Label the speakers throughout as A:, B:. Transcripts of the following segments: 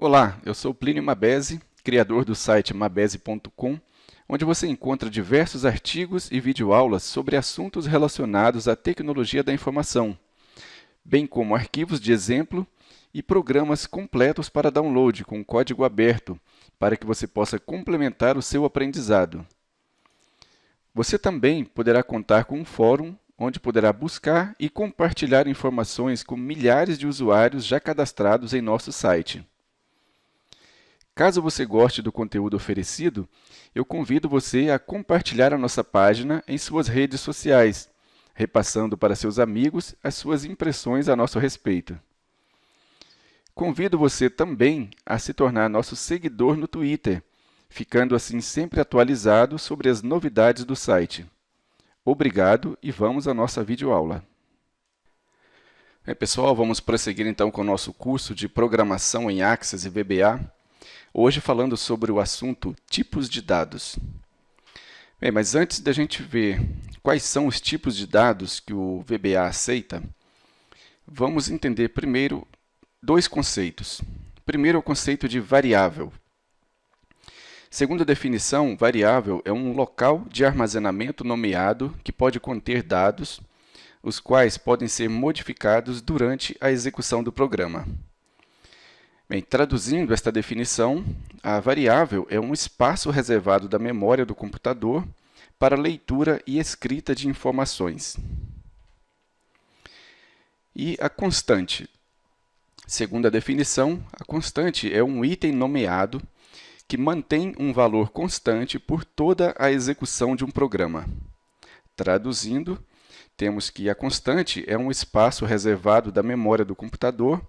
A: Olá, eu sou Plínio Mabesi, criador do site mabesi.com, onde você encontra diversos artigos e videoaulas sobre assuntos relacionados à tecnologia da informação, bem como arquivos de exemplo e programas completos para download com código aberto, para que você possa complementar o seu aprendizado. Você também poderá contar com um fórum onde poderá buscar e compartilhar informações com milhares de usuários já cadastrados em nosso site. Caso você goste do conteúdo oferecido, eu convido você a compartilhar a nossa página em suas redes sociais, repassando para seus amigos as suas impressões a nosso respeito. Convido você também a se tornar nosso seguidor no Twitter, ficando assim sempre atualizado sobre as novidades do site. Obrigado e vamos à nossa videoaula. Pessoal, vamos prosseguir então com o nosso curso de Programação em Access e VBA. Hoje falando sobre o assunto tipos de dados. Mas antes da gente ver quais são os tipos de dados que o VBA aceita, vamos entender primeiro dois conceitos. Primeiro, o conceito de variável. Segundo a definição, variável é um local de armazenamento nomeado que pode conter dados, os quais podem ser modificados durante a execução do programa. Traduzindo esta definição, a variável é um espaço reservado da memória do computador para leitura e escrita de informações. E a constante. Segundo a definição, a constante é um item nomeado que mantém um valor constante por toda a execução de um programa. Traduzindo, temos que a constante é um espaço reservado da memória do computador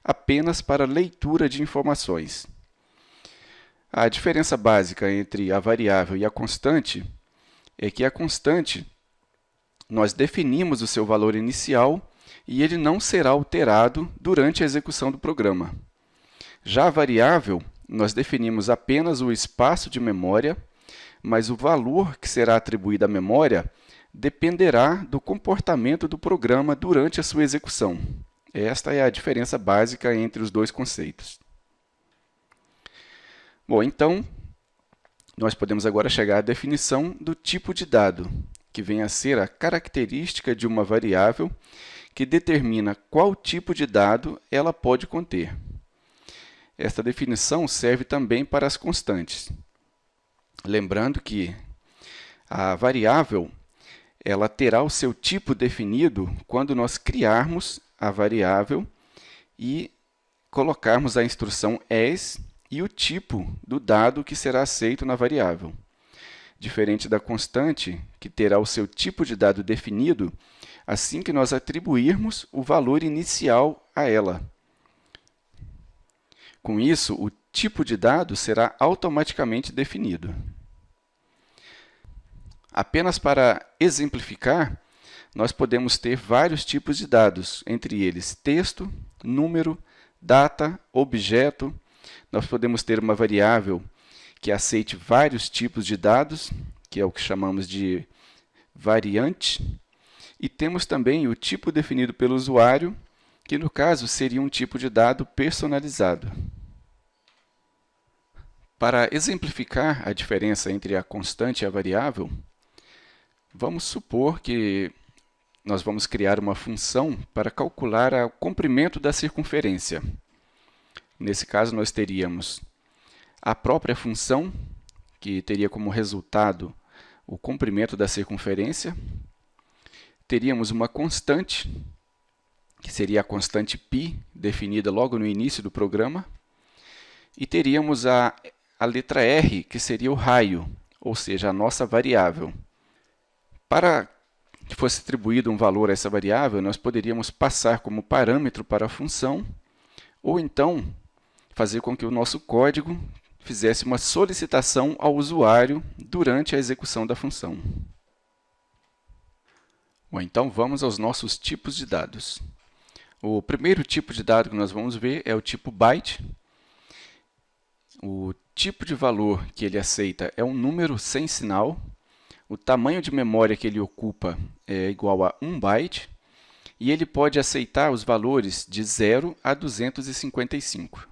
A: apenas para leitura de informações. A diferença básica entre a variável e a constante é que a constante, nós definimos o seu valor inicial e ele não será alterado durante a execução do programa. Já a variável, nós definimos apenas o espaço de memória, mas o valor que será atribuído à memória dependerá do comportamento do programa durante a sua execução. Esta é a diferença básica entre os dois conceitos. Bom, então, nós podemos agora chegar à definição do tipo de dado, que vem a ser a característica de uma variável que determina qual tipo de dado ela pode conter. Esta definição serve também para as constantes. Lembrando que a variável ela terá o seu tipo definido quando nós criarmos a variável e colocarmos a instrução as e o tipo do dado que será aceito na variável. Diferente da constante, que terá o seu tipo de dado definido assim que nós atribuirmos o valor inicial a ela. Com isso, o tipo de dado será automaticamente definido. Apenas para exemplificar, nós podemos ter vários tipos de dados, entre eles texto, número, data, objeto. Nós podemos ter uma variável que aceite vários tipos de dados, que é o que chamamos de variante. E temos também o tipo definido pelo usuário, que no caso seria um tipo de dado personalizado. Para exemplificar a diferença entre a constante e a variável, vamos supor que nós vamos criar uma função para calcular o comprimento da circunferência. Nesse caso, nós teríamos a própria função, que teria como resultado o comprimento da circunferência. Teríamos uma constante, que seria a constante π, definida logo no início do programa. E teríamos a letra R, que seria o raio, ou seja, a nossa variável. Para que fosse atribuído um valor a essa variável, nós poderíamos passar como parâmetro para a função, ou então fazer com que o nosso código fizesse uma solicitação ao usuário durante a execução da função. Bom, então vamos aos nossos tipos de dados. O primeiro tipo de dado que nós vamos ver é o tipo byte. O tipo de valor que ele aceita é um número sem sinal. O tamanho de memória que ele ocupa é igual a 1 byte. E ele pode aceitar os valores de 0 a 255.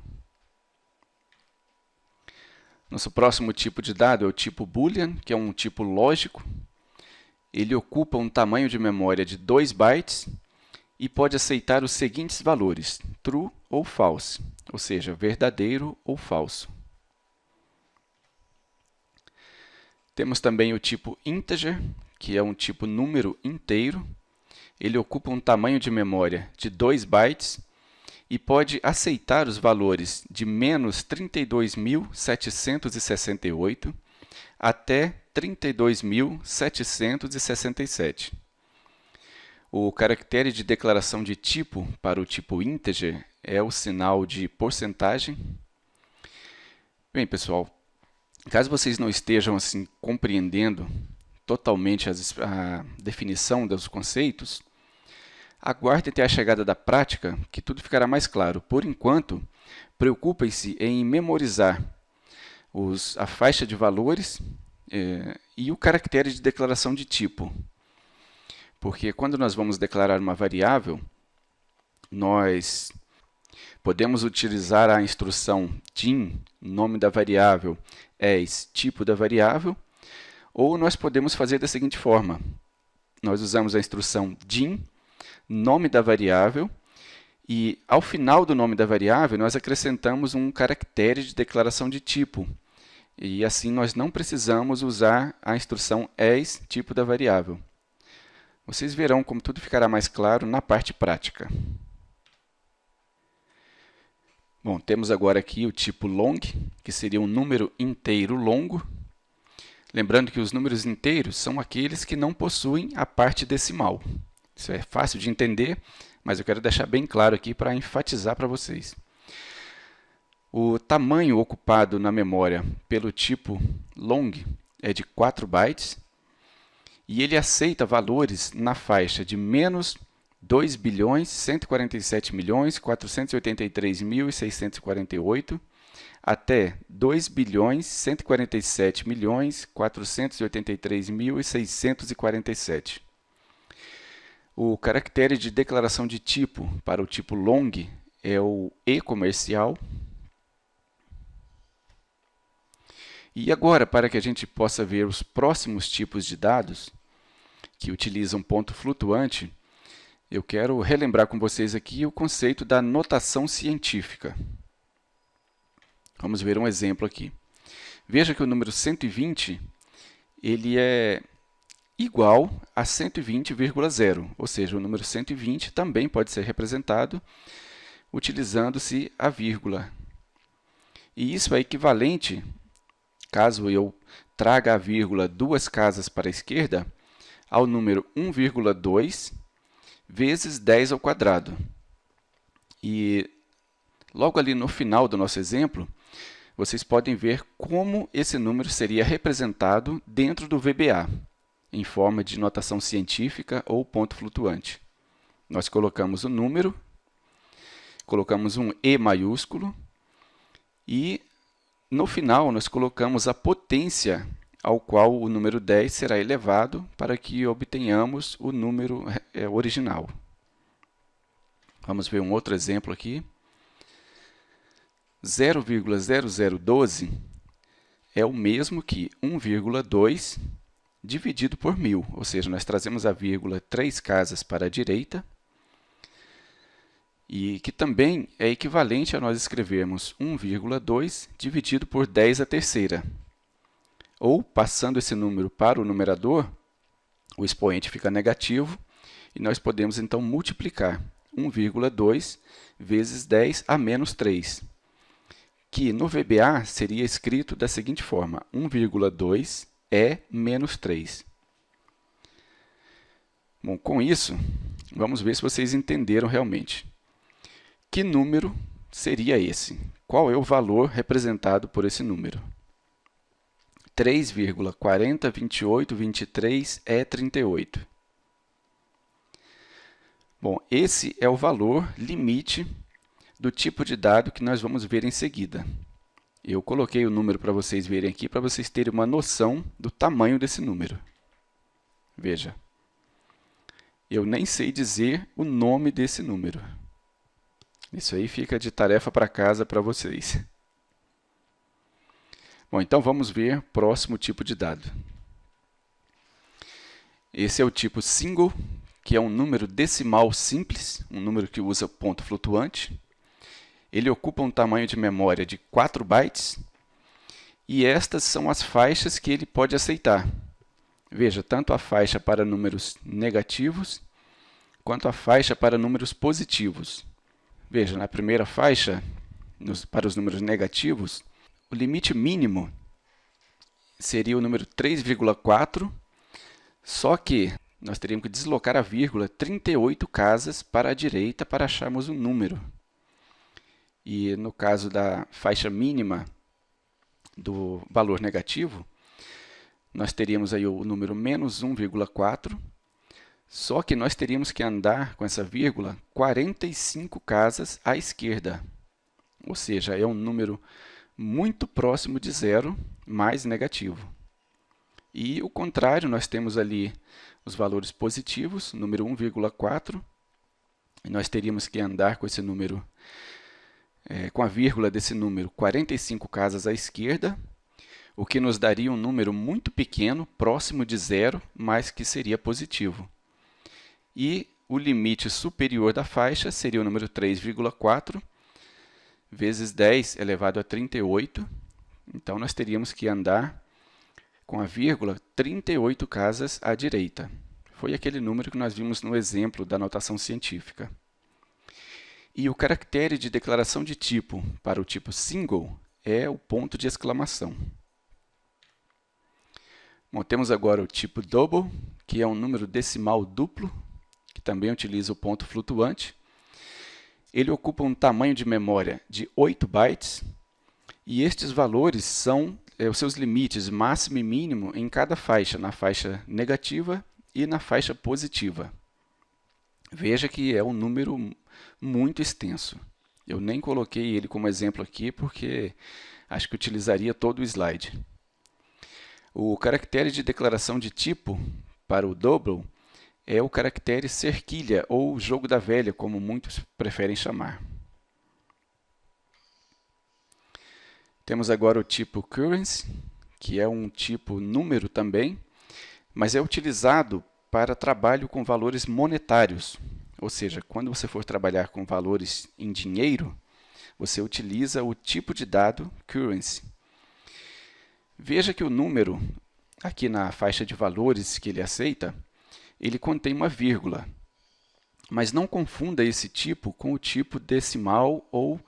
A: Nosso próximo tipo de dado é o tipo Boolean, que é um tipo lógico. Ele ocupa um tamanho de memória de 2 bytes e pode aceitar os seguintes valores, true ou false, ou seja, verdadeiro ou falso. Temos também o tipo integer, que é um tipo número inteiro. Ele ocupa um tamanho de memória de 2 bytes e pode aceitar os valores de menos 32.768 até 32.767. O caractere de declaração de tipo para o tipo integer é o sinal de porcentagem. Bem, pessoal, caso vocês não estejam assim compreendendo totalmente a definição dos conceitos, aguardem até a chegada da prática, que tudo ficará mais claro. Por enquanto, preocupem-se em memorizar a faixa de valores e o caractere de declaração de tipo. Porque quando nós vamos declarar uma variável, nós podemos utilizar a instrução din, nome da variável, as, tipo da variável, ou nós podemos fazer da seguinte forma. Nós usamos a instrução din, nome da variável, e ao final do nome da variável, nós acrescentamos um caractere de declaração de tipo. E assim nós não precisamos usar a instrução as, tipo da variável. Vocês verão como tudo ficará mais claro na parte prática. Bom, temos agora aqui o tipo long, que seria um número inteiro longo. Lembrando que os números inteiros são aqueles que não possuem a parte decimal. Isso é fácil de entender, mas eu quero deixar bem claro aqui para enfatizar para vocês. O tamanho ocupado na memória pelo tipo long é de 4 bytes e ele aceita valores na faixa de menos 2.147.483.648 até 2.147.483.647. O caractere de declaração de tipo para o tipo long é o e comercial. E agora, para que a gente possa ver os próximos tipos de dados que utilizam ponto flutuante, eu quero relembrar com vocês aqui o conceito da notação científica. Vamos ver um exemplo aqui. Veja que o número 120 ele é igual a 120,0, ou seja, o número 120 também pode ser representado utilizando-se a vírgula. E isso é equivalente, caso eu traga a vírgula 2 casas para a esquerda, ao número 1,2 vezes 10 ao quadrado. E logo ali no final do nosso exemplo, vocês podem ver como esse número seria representado dentro do VBA, em forma de notação científica ou ponto flutuante. Nós colocamos o número, colocamos um E maiúsculo e, no final, nós colocamos a potência ao qual o número 10 será elevado para que obtenhamos o número original. Vamos ver um outro exemplo aqui. 0,0012 é o mesmo que 1,2 dividido por 1000, ou seja, nós trazemos a vírgula 3 casas para a direita, e que também é equivalente a nós escrevermos 1,2 dividido por 10 à terceira. Ou, passando esse número para o numerador, o expoente fica negativo, e nós podemos então multiplicar 1,2 vezes 10 a menos 3, que no VBA seria escrito da seguinte forma: 1,2 é menos 3. Bom, com isso, vamos ver se vocês entenderam realmente. Que número seria esse? Qual é o valor representado por esse número? 3,402823 é 38. Bom, esse é o valor limite do tipo de dado que nós vamos ver em seguida. Eu coloquei o número para vocês verem aqui, para vocês terem uma noção do tamanho desse número. Veja, eu nem sei dizer o nome desse número. Isso aí fica de tarefa para casa para vocês. Bom, então vamos ver o próximo tipo de dado. Esse é o tipo single, que é um número decimal simples, um número que usa ponto flutuante. Ele ocupa um tamanho de memória de 4 bytes e estas são as faixas que ele pode aceitar. Veja, tanto a faixa para números negativos quanto a faixa para números positivos. Veja, na primeira faixa, para os números negativos, o limite mínimo seria o número 3,4, só que nós teríamos que deslocar a vírgula 38 casas para a direita para acharmos um número. E no caso da faixa mínima do valor negativo, nós teríamos aí o número menos 1,4, só que nós teríamos que andar com essa vírgula 45 casas à esquerda. Ou seja, é um número muito próximo de zero, mais negativo. E o contrário, nós temos ali os valores positivos, número 1,4, e nós teríamos que andar com esse número, com a vírgula desse número, 45 casas à esquerda, o que nos daria um número muito pequeno, próximo de zero, mas que seria positivo. E o limite superior da faixa seria o número 3,4 vezes 10 elevado a 38. Então, nós teríamos que andar com a vírgula 38 casas à direita. Foi aquele número que nós vimos no exemplo da notação científica. E o caractere de declaração de tipo para o tipo single é o ponto de exclamação. Bom, temos agora o tipo double, que é um número decimal duplo, que também utiliza o ponto flutuante. Ele ocupa um tamanho de memória de 8 bytes, e estes valores são os seus limites máximo e mínimo em cada faixa, na faixa negativa e na faixa positiva. Veja que é um número muito extenso. Eu nem coloquei ele como exemplo aqui, porque acho que utilizaria todo o slide. O caractere de declaração de tipo para o double é o caractere cerquilha, ou jogo da velha, como muitos preferem chamar. Temos agora o tipo currency, que é um tipo número também, mas é utilizado para trabalho com valores monetários. Ou seja, quando você for trabalhar com valores em dinheiro, você utiliza o tipo de dado currency. Veja que o número, aqui na faixa de valores que ele aceita, ele contém uma vírgula. Mas não confunda esse tipo com o tipo decimal ou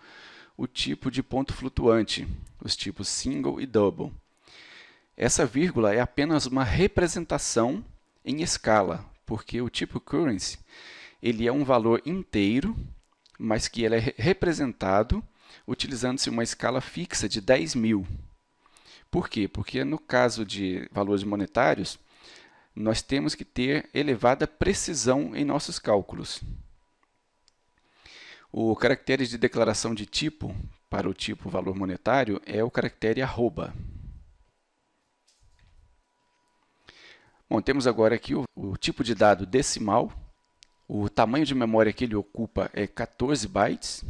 A: o tipo de ponto flutuante, os tipos single e double. Essa vírgula é apenas uma representação em escala, porque o tipo currency ele é um valor inteiro, mas que ele é representado utilizando-se uma escala fixa de 10.000. Por quê? Porque no caso de valores monetários, nós temos que ter elevada precisão em nossos cálculos. O caractere de declaração de tipo para o tipo valor monetário é o caractere arroba. Bom, temos agora aqui o tipo de dado decimal. O tamanho de memória que ele ocupa é 14 bytes.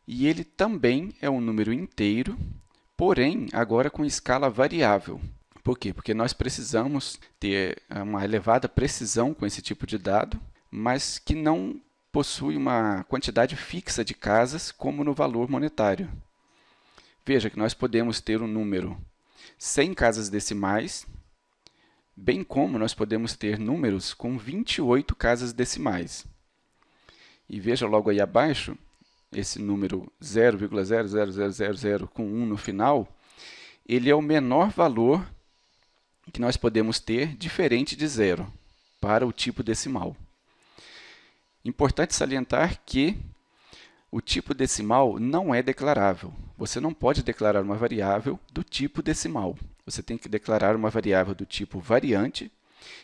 A: E ele também é um número inteiro, porém agora com escala variável. Por quê? Porque nós precisamos ter uma elevada precisão com esse tipo de dado, mas que não possui uma quantidade fixa de casas como no valor monetário. Veja que nós podemos ter um número 100 casas decimais, bem como nós podemos ter números com 28 casas decimais. E veja logo aí abaixo, esse número 0,00000 com 1 no final, ele é o menor valor que nós podemos ter diferente de zero para o tipo decimal. Importante salientar que o tipo decimal não é declarável. Você não pode declarar uma variável do tipo decimal. Você tem que declarar uma variável do tipo variante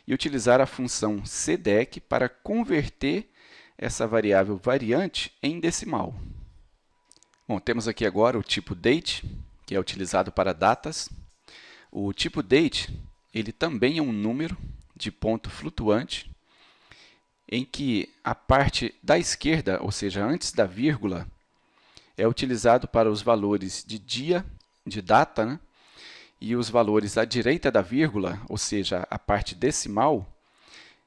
A: e utilizar a função cdec para converter essa variável variante em decimal. Bom, temos aqui agora o tipo date, que é utilizado para datas. O tipo date ele também é um número de ponto flutuante, em que a parte da esquerda, ou seja, antes da vírgula, é utilizado para os valores de dia, de data, né? E os valores à direita da vírgula, ou seja, a parte decimal,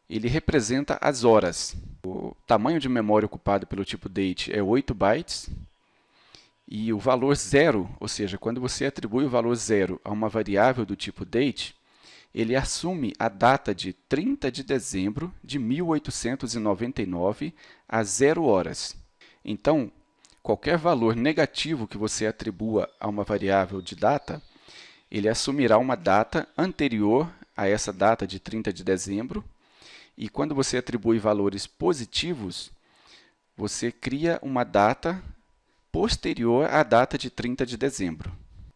A: ele representa as horas. O tamanho de memória ocupado pelo tipo date é 8 bytes. E o valor zero, ou seja, quando você atribui o valor zero a uma variável do tipo date, ele assume a data de 30 de dezembro de 1899 a 0 horas. Então, qualquer valor negativo que você atribua a uma variável de data, ele assumirá uma data anterior a essa data de 30 de dezembro, e quando você atribui valores positivos, você cria uma data posterior à data de 30 de dezembro.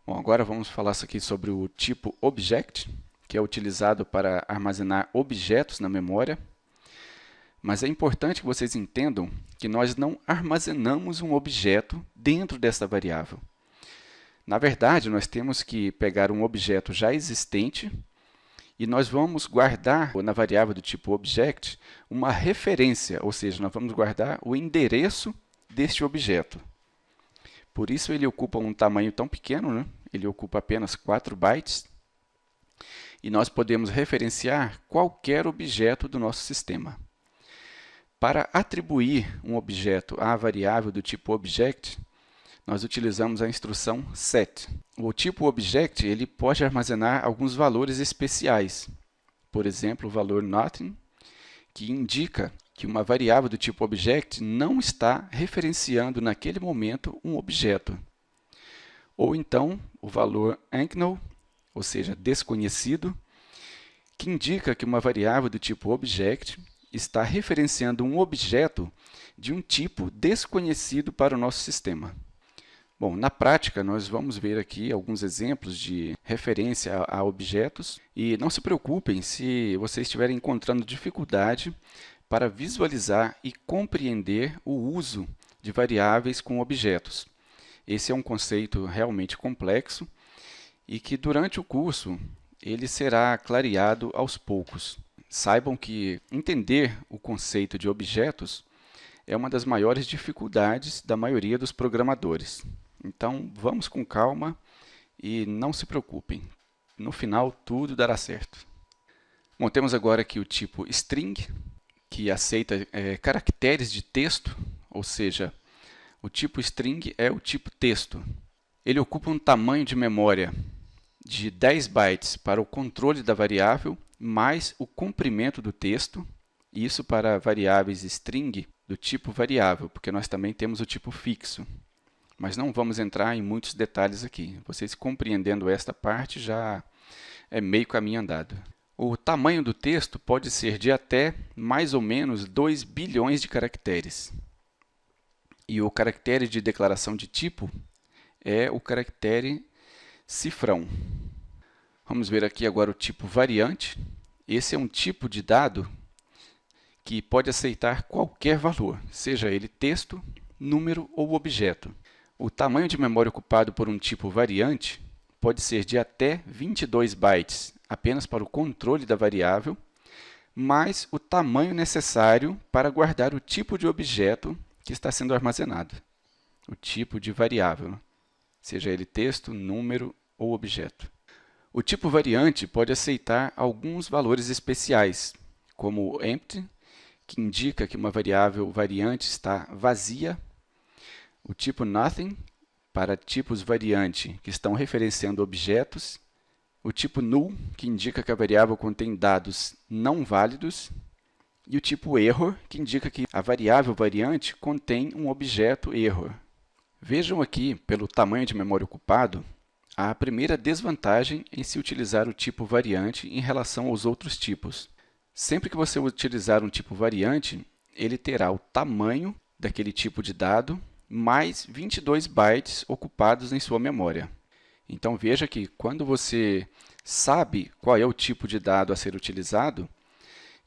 A: Bom, agora vamos falar aqui sobre o tipo Object, que é utilizado para armazenar objetos na memória. Mas é importante que vocês entendam que nós não armazenamos um objeto dentro dessa variável. Na verdade, nós temos que pegar um objeto já existente e nós vamos guardar na variável do tipo Object uma referência, ou seja, nós vamos guardar o endereço deste objeto. Por isso ele ocupa um tamanho tão pequeno, né? Ele ocupa apenas 4 bytes. E nós podemos referenciar qualquer objeto do nosso sistema. Para atribuir um objeto à variável do tipo Object, nós utilizamos a instrução set. O tipo Object ele pode armazenar alguns valores especiais. Por exemplo, o valor nothing, que indica que uma variável do tipo Object não está referenciando naquele momento um objeto. Ou então, o valor unknown, ou seja, desconhecido, que indica que uma variável do tipo Object está referenciando um objeto de um tipo desconhecido para o nosso sistema. Bom, na prática, nós vamos ver aqui alguns exemplos de referência a objetos e não se preocupem se vocês estiverem encontrando dificuldade para visualizar e compreender o uso de variáveis com objetos. Esse é um conceito realmente complexo e que durante o curso ele será clareado aos poucos. Saibam que entender o conceito de objetos é uma das maiores dificuldades da maioria dos programadores. Então, vamos com calma e não se preocupem. No final, tudo dará certo. Bom, temos agora aqui o tipo string, que aceita caracteres de texto, ou seja, o tipo string é o tipo texto. Ele ocupa um tamanho de memória de 10 bytes para o controle da variável, mais o comprimento do texto, isso para variáveis string do tipo variável, porque nós também temos o tipo fixo. Mas não vamos entrar em muitos detalhes aqui. Vocês compreendendo esta parte já é meio caminho andado. O tamanho do texto pode ser de até mais ou menos 2 bilhões de caracteres. E o caractere de declaração de tipo é o caractere cifrão. Vamos ver aqui agora o tipo variante. Esse é um tipo de dado que pode aceitar qualquer valor, seja ele texto, número ou objeto. O tamanho de memória ocupado por um tipo variante pode ser de até 22 bytes, apenas para o controle da variável, mais o tamanho necessário para guardar o tipo de objeto que está sendo armazenado, o tipo de variável, seja ele texto, número ou objeto. O tipo variante pode aceitar alguns valores especiais, como o empty, que indica que uma variável variante está vazia, o tipo nothing, para tipos variante que estão referenciando objetos, o tipo null, que indica que a variável contém dados não válidos, e o tipo error, que indica que a variável variante contém um objeto error. Vejam aqui, pelo tamanho de memória ocupado, a primeira desvantagem em se utilizar o tipo variante em relação aos outros tipos. Sempre que você utilizar um tipo variante, ele terá o tamanho daquele tipo de dado mais 22 bytes ocupados em sua memória. Então, veja que quando você sabe qual é o tipo de dado a ser utilizado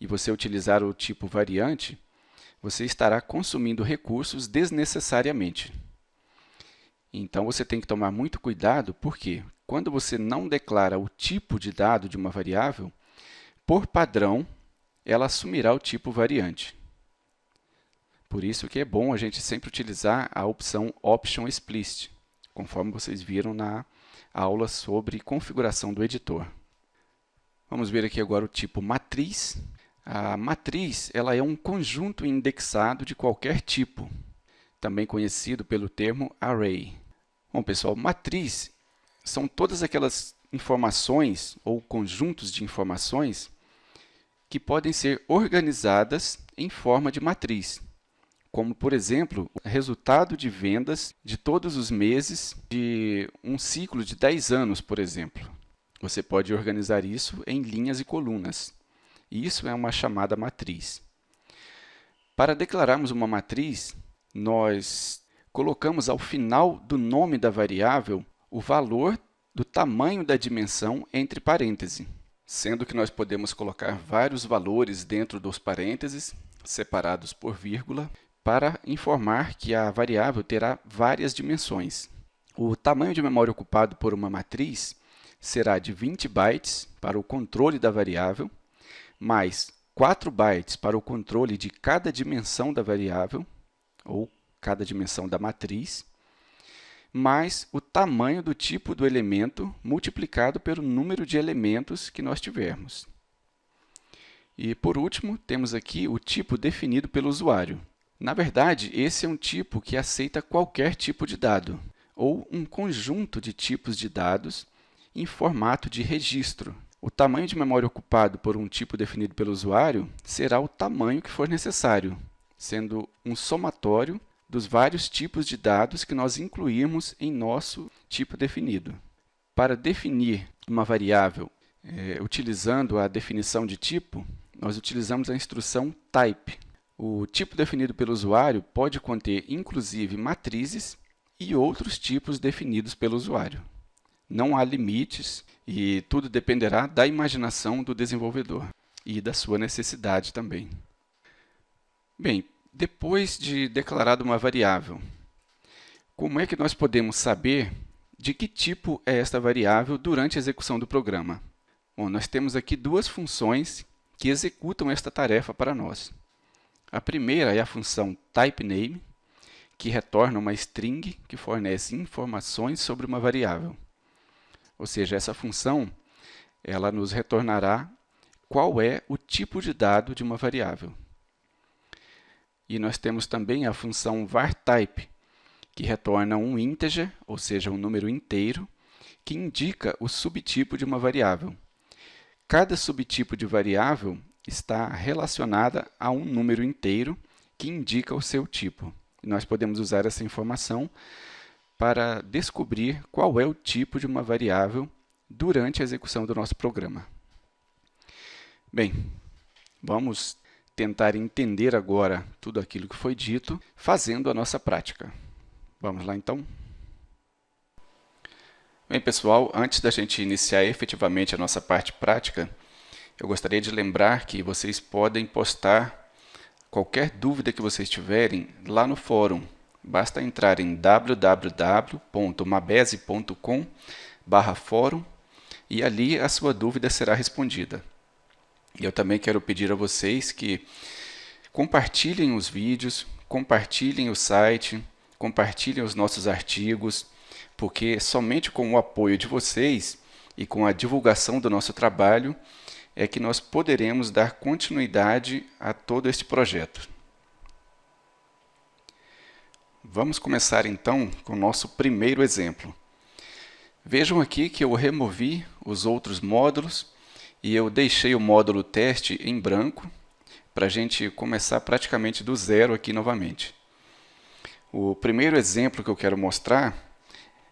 A: e você utilizar o tipo variante, você estará consumindo recursos desnecessariamente. Então, você tem que tomar muito cuidado, porque quando você não declara o tipo de dado de uma variável, por padrão, ela assumirá o tipo variante. Por isso que é bom a gente sempre utilizar a opção Option Explicit, conforme vocês viram na aula sobre configuração do editor. Vamos ver aqui agora o tipo matriz. A matriz ela é um conjunto indexado de qualquer tipo, também conhecido pelo termo array. Bom, pessoal, matriz são todas aquelas informações ou conjuntos de informações que podem ser organizadas em forma de matriz, como, por exemplo, o resultado de vendas de todos os meses de um ciclo de 10 anos, por exemplo. Você pode organizar isso em linhas e colunas. Isso é uma chamada matriz. Para declararmos uma matriz, nós colocamos ao final do nome da variável o valor do tamanho da dimensão entre parênteses, sendo que nós podemos colocar vários valores dentro dos parênteses, separados por vírgula, para informar que a variável terá várias dimensões. O tamanho de memória ocupado por uma matriz será de 20 bytes para o controle da variável, mais 4 bytes para o controle de cada dimensão da variável, ou cada dimensão da matriz, mais o tamanho do tipo do elemento multiplicado pelo número de elementos que nós tivermos. E, por último, temos aqui o tipo definido pelo usuário. Na verdade, esse é um tipo que aceita qualquer tipo de dado, ou um conjunto de tipos de dados em formato de registro. O tamanho de memória ocupado por um tipo definido pelo usuário será o tamanho que for necessário, sendo um somatório dos vários tipos de dados que nós incluirmos em nosso tipo definido. Para definir uma variável utilizando a definição de tipo, nós utilizamos a instrução type. O tipo definido pelo usuário pode conter, inclusive, matrizes e outros tipos definidos pelo usuário. Não há limites e tudo dependerá da imaginação do desenvolvedor e da sua necessidade também. Bem, depois de declarada uma variável, como é que nós podemos saber de que tipo é esta variável durante a execução do programa? Bom, nós temos aqui duas funções que executam esta tarefa para nós. A primeira é a função typeName, que retorna uma string que fornece informações sobre uma variável. Ou seja, essa função ela nos retornará qual é o tipo de dado de uma variável. E nós temos também a função varType, que retorna um integer, ou seja, um número inteiro, que indica o subtipo de uma variável. Cada subtipo de variável está relacionada a um número inteiro que indica o seu tipo. E nós podemos usar essa informação para descobrir qual é o tipo de uma variável durante a execução do nosso programa. Bem, vamos tentar entender agora tudo aquilo que foi dito, fazendo a nossa prática. Vamos lá, então? Bem, pessoal, antes da gente iniciar efetivamente a nossa parte prática, eu gostaria de lembrar que vocês podem postar qualquer dúvida que vocês tiverem lá no fórum. Basta entrar em www.mabese.com/fórum e ali a sua dúvida será respondida. Eu também quero pedir a vocês que compartilhem os vídeos, compartilhem o site, compartilhem os nossos artigos, porque somente com o apoio de vocês e com a divulgação do nosso trabalho é que nós poderemos dar continuidade a todo este projeto. Vamos começar então com o nosso primeiro exemplo. Vejam aqui que eu removi os outros módulos e eu deixei o módulo teste em branco para a gente começar praticamente do zero aqui novamente. O primeiro exemplo que eu quero mostrar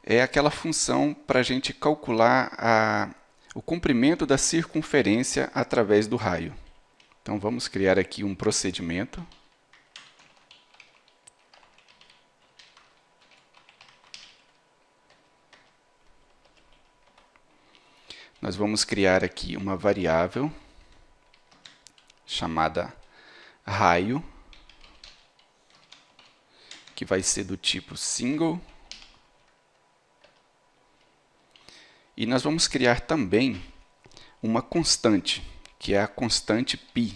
A: é aquela função para a gente calcular o comprimento da circunferência através do raio. Então vamos criar aqui um procedimento. Nós vamos criar aqui uma variável chamada raio, que vai ser do tipo single. E nós vamos criar também uma constante, que é a constante π.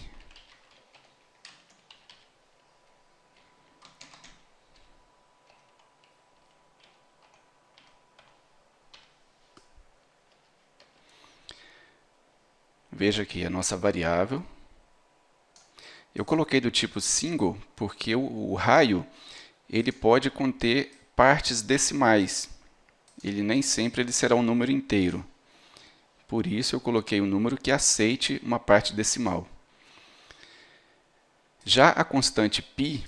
A: Veja aqui a nossa variável. Eu coloquei do tipo single porque o raio ele pode conter partes decimais. Ele nem sempre ele será um número inteiro. Por isso eu coloquei um número que aceite uma parte decimal. Já a constante π,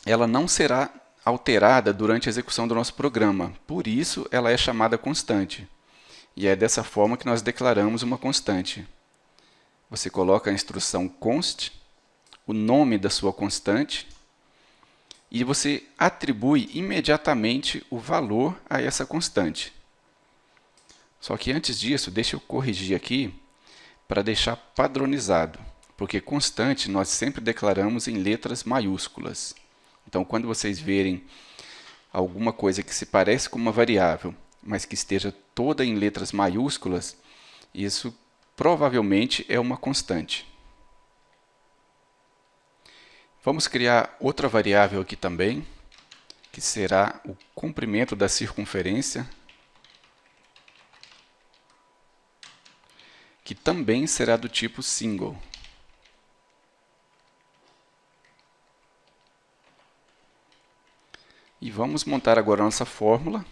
A: ela não será alterada durante a execução do nosso programa. Por isso ela é chamada constante. E é dessa forma que nós declaramos uma constante. Você coloca a instrução const, o nome da sua constante, e você atribui imediatamente o valor a essa constante. Só que antes disso, deixa eu corrigir aqui para deixar padronizado, porque constante nós sempre declaramos em letras maiúsculas. Então, quando vocês verem alguma coisa que se parece com uma variável, mas que esteja toda em letras maiúsculas, isso provavelmente é uma constante. Vamos criar outra variável aqui também, que será o comprimento da circunferência, que também será do tipo single. E vamos montar agora a nossa fórmula.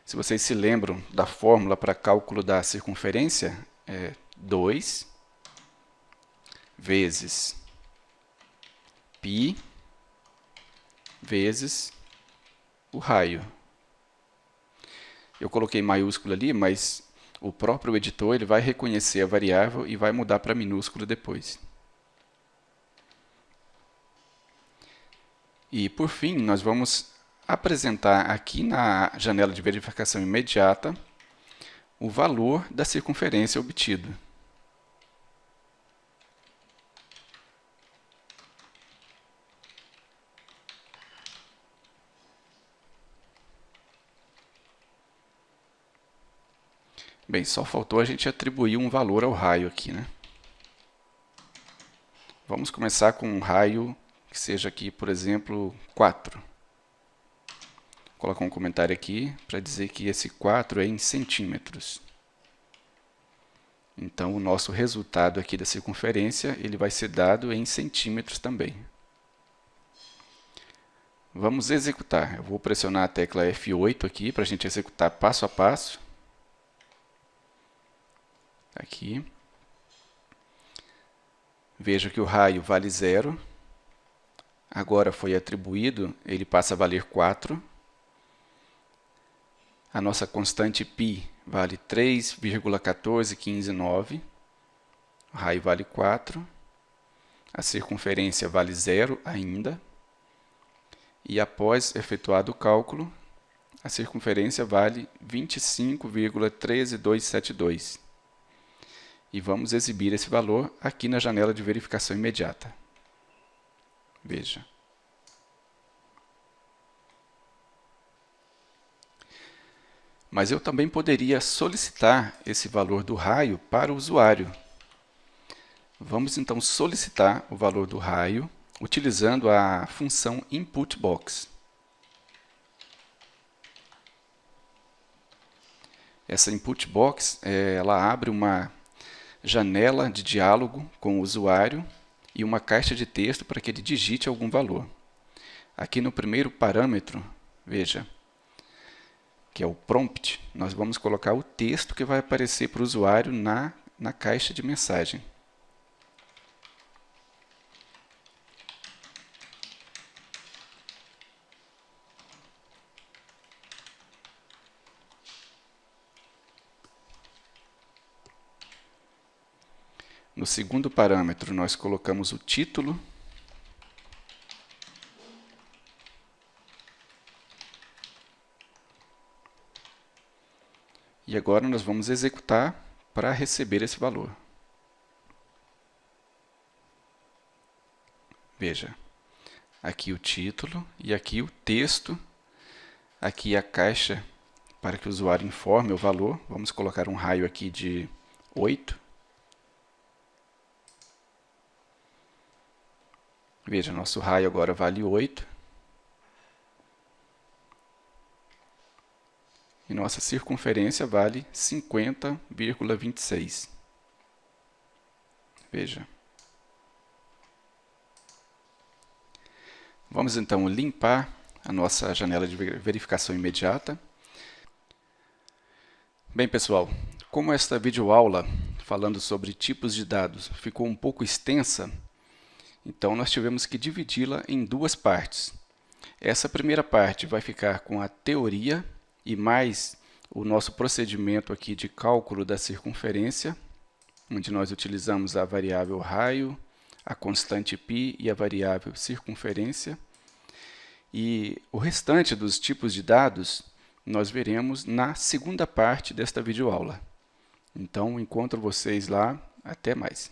A: Se vocês se lembram da fórmula para cálculo da circunferência, é 2 vezes π vezes o raio. Eu coloquei maiúsculo ali, mas o próprio editor ele vai reconhecer a variável e vai mudar para minúsculo depois. E, por fim, nós vamos apresentar aqui na janela de verificação imediata o valor da circunferência obtido. Bem, só faltou a gente atribuir um valor ao raio aqui, né? Vamos começar com um raio que seja aqui, por exemplo, 4. Vou colocar um comentário aqui para dizer que esse 4 é em centímetros. Então, o nosso resultado aqui da circunferência ele vai ser dado em centímetros também. Vamos executar. Eu vou pressionar a tecla F8 aqui para a gente executar passo a passo. Aqui. Veja que o raio vale 0. Agora foi atribuído, ele passa a valer 4. A nossa constante π vale 3,14159. O raio vale 4. A circunferência vale 0 ainda. E após efetuado o cálculo, a circunferência vale 25,13272. E vamos exibir esse valor aqui na janela de verificação imediata. Veja. Mas eu também poderia solicitar esse valor do raio para o usuário. Vamos então solicitar o valor do raio utilizando a função inputBox. Essa inputBox ela abre uma janela de diálogo com o usuário e uma caixa de texto para que ele digite algum valor. Aqui no primeiro parâmetro, veja, que é o prompt, nós vamos colocar o texto que vai aparecer para o usuário na caixa de mensagem. No segundo parâmetro, nós colocamos o título. E agora nós vamos executar para receber esse valor. Veja, aqui o título e aqui o texto. Aqui a caixa para que o usuário informe o valor. Vamos colocar um raio aqui de 8. Veja, nosso raio agora vale 8. e nossa circunferência vale 50,26. Veja. Vamos então limpar a nossa janela de verificação imediata. Bem, pessoal, como esta videoaula falando sobre tipos de dados ficou um pouco extensa, então nós tivemos que dividi-la em duas partes. Essa primeira parte vai ficar com a teoria e mais o nosso procedimento aqui de cálculo da circunferência, onde nós utilizamos a variável raio, a constante π e a variável circunferência. E o restante dos tipos de dados nós veremos na segunda parte desta videoaula. Então, encontro vocês lá. Até mais.